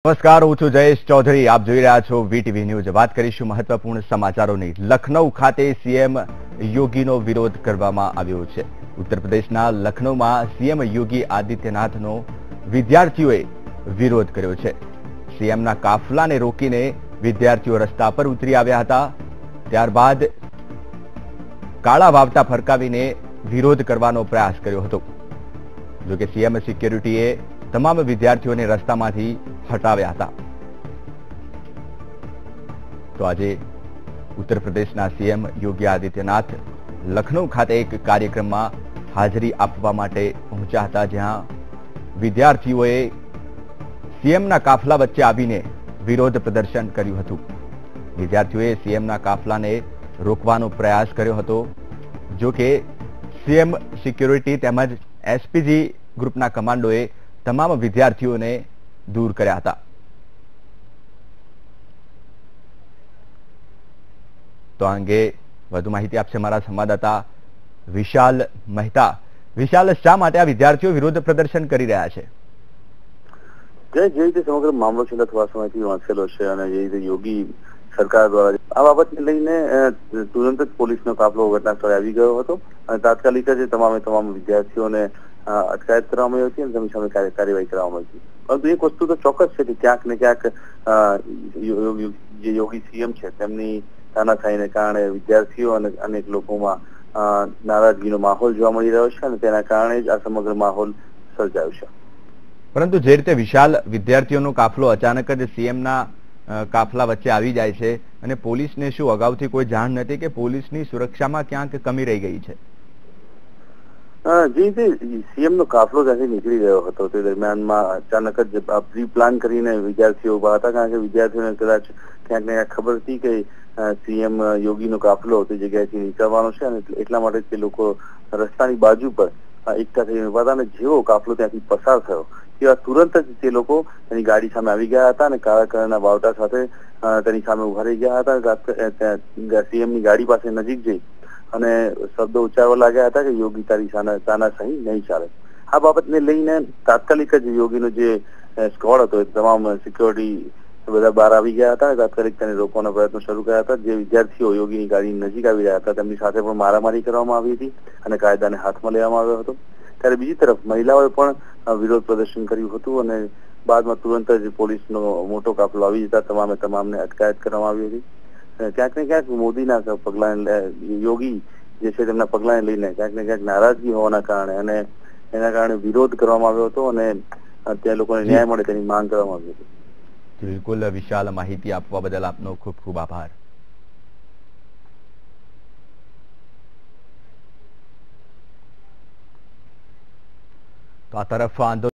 નમસ્કાર, હું છું જયેશ ચૌધરી. આપ જોઈ રહ્યા છો વીટીવી ન્યૂઝ. વાત કરીશું મહત્વપૂર્ણ સમાચારોની. લખનૌ ખાતે સીએમ યોગીનો વિરોધ કરવામાં આવ્યો છે. ઉત્તર પ્રદેશના લખનૌમાં સીએમ યોગી આદિત્યનાથનો વિદ્યાર્થીઓએ વિરોધ કર્યો છે. સીએમના કાફલાને રોકીને વિદ્યાર્થીઓ રસ્તા પર ઉતરી આવ્યા હતા. ત્યારબાદ કાળા વાવટા ફરકાવીને વિરોધ કરવાનો પ્રયાસ કર્યો હતો. જોકે સીએમ સિક્યુરિટીએ તમામ વિદ્યાર્થીઓને રસ્તામાંથી હટાવ્યા હતા. તો આજે ઉત્તર પ્રદેશના સીએમ યોગી આદિત્યનાથ લખનૌ ખાતે એક કાર્યક્રમમાં હાજરી આપવા માટે પહોંચ્યા હતા, જ્યાં વિદ્યાર્થીઓએ સીએમના કાફલા વચ્ચે આવીને વિરોધ પ્રદર્શન કર્યું હતું. વિદ્યાર્થીઓએ સીએમના કાફલાને રોકવાનો પ્રયાસ કર્યો હતો. જો કે સીએમ સિક્યુરિટી તેમજ એસપીજી ગ્રુપના કમાન્ડોએ તમામ વિદ્યાર્થીઓને દૂર કર્યા હતા. તો આ અંગે વધુ માહિતી આપશે મારા સંવાદદાતા વિશાલ મહેતા. વિશાલ, શા માટે આ વિદ્યાર્થીઓ વિરોધ પ્રદર્શન કરી રહ્યા છે? જે રીતે સમગ્ર મામલો છેલ્લા થોડા સમયથી વાંચેલો છે અને જે રીતે યોગી સરકાર દ્વારા આ બાબતને લઈને તુરંત જ પોલીસનો કાફલો ઘટના સ્થળે આવી ગયો હતો અને તાત્કાલિક જ તમામ વિદ્યાર્થીઓને અટકાયત કરવામાં આવી હતી અને તેમની સામે કાર્યવાહી કરવામાં આવી હતી. પરંતુ એક વસ્તુ તો ચોક્કસ છે કે ક્યાંક ને ક્યાંક જે યોગી સીએમ છે તેમની તાનાશાહીને કારણે વિદ્યાર્થીઓ અને અનેક લોકોમાં નારાજગીનો માહોલ જોવા મળી રહ્યો છે અને તેના કારણે જ આ સમગ્ર માહોલ સર્જાયો છે. પરંતુ જે રીતે વિશાલ વિદ્યાર્થીઓનો કાફલો અચાનક જ સીએમના કાફલા વચ્ચે આવી જાય છે અને પોલીસને શું અગાઉથી કોઈ જાણ નથી કે પોલીસની સુરક્ષામાં ક્યાંક કમી રહી ગઈ છે? જે રીતે સીએમ નો કાફલો ત્યાંથી નીકળી ગયો હતો તે દરમિયાનમાં અચાનક જ પ્રી પ્લાન કરીને વિદ્યાર્થીઓ ઉભા હતા, કારણ કે વિદ્યાર્થીઓને કદાચ ક્યાંક ને ક્યાંક ખબર હતી કે સીએમ યોગીનો કાફલો તે જગ્યાએથી નીકળવાનો છે અને એટલા માટે તે લોકો રસ્તાની બાજુ પર એકઠા થઈને ઉભા હતા અને જેવો કાફલો ત્યાંથી પસાર થયો તેવા તુરંત જ તે લોકો તેની ગાડી સામે આવી ગયા હતા અને કાળા કલરના બાવટા સાથે તેની સામે ઉભા રહી ગયા હતા. સીએમ ની ગાડી પાસે નજીક જઈ અને શબ્દો ઉચ્ચારવા લાગ્યા હતા કે યોગી તારી તાનાશાહી નહીં ચાલે. આ બાબતને લઈને તાત્કાલિક જ યોગીનો જે સ્ક્વોડ હતો તમામ સિક્યોરિટી બધા બહાર આવી ગયા હતા. તાત્કાલિક તેને રોકવાના પ્રયત્નો શરૂ કર્યા હતા. જે વિદ્યાર્થીઓ યોગીની ગાડીની નજીક આવી રહ્યા હતા તેમની સાથે પણ મારામારી કરવામાં આવી હતી અને કાયદાને હાથમાં લેવામાં આવ્યો હતો. ત્યારે બીજી તરફ મહિલાઓએ પણ વિરોધ પ્રદર્શન કર્યું હતું અને બાદમાં તુરંત જ પોલીસનો મોટો કાફલો આવી જતા તમામને અટકાયત કરવામાં આવી હતી. ક્યાંક ને ક્યાંક મોદીના પગલાને યોગી જે છે તેમના પગલાને લઈને ક્યાંક ને ક્યાંક નારાજગી હોવાના કારણે અને એના કારણે વિરોધ કરવામાં આવ્યો હતો અને ત્યાં લોકોને ન્યાય મળે તેની માંગ કરવામાં આવી હતી. બિલકુલ વિશાલ, માહિતી આપવા બદલ આપનો ખૂબ ખૂબ આભાર. તો આ તરફ આંદોલન